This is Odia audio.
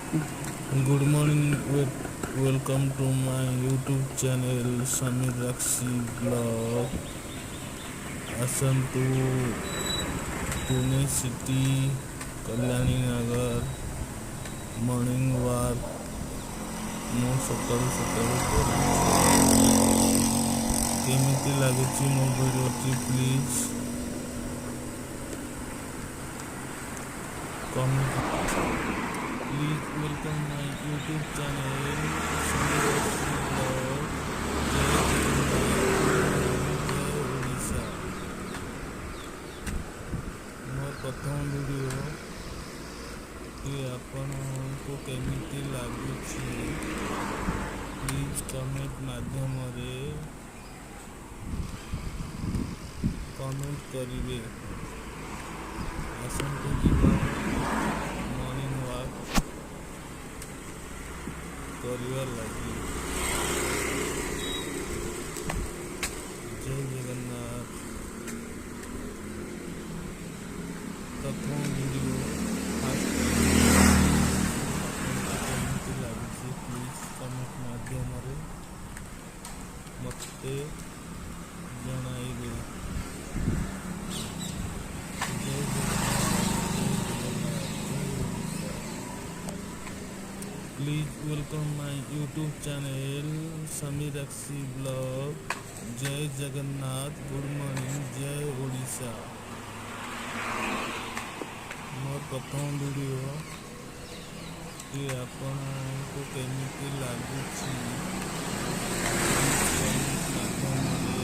Good morning, welcome to my YouTube channel Samir Rakshi Vlog. ଆସନ୍ତୁ Pune city Kalyani Nagar morning walk ମୁଁ ସକାଳୁ ସକାଳୁ କରୁଛି। କେମିତି ଲାଗୁଛି ମୋ ଭିଡ଼ିଓଟି please comment. Please welcome my YouTube channel Samir Rakshi Vlog. जय ଓଡ଼ିଶା। ମୋ ପ୍ରଥମ ଭିଡ଼ିଓ ଆପଣଙ୍କୁ କେମିତି ଲାଗୁଛି ପ୍ଲିଜ୍ କମେଣ୍ଟ ମାଧ୍ୟମରେ କମେଣ୍ଟ କରିବେ। ଆସନ୍ତୁ ଯିବା ମର୍ଣ୍ଣିଂ ୱାକ୍ କରିବା ଲାଗି। ଜୟ ଜଗନ୍ନାଥ। ପ୍ରଥମ ଭିଡ଼ିଓ କେମିତି ଲାଗୁଛି ପ୍ଲିଜ୍ କମେଣ୍ଟ ମାଧ୍ୟମରେ ମୋତେ ଜଣାଇବେ। ଜୟ Please welcome my YouTube channel Samir Rakshi Vlog. जय जगन्नाथ। Good morning. जय ଓଡ଼ିଶା। ମୋର ପ୍ରଥମ ଭିଡ଼ିଓ ଆପଣଙ୍କୁ କେମିତି ଲାଗୁଛି ମାଧ୍ୟମରେ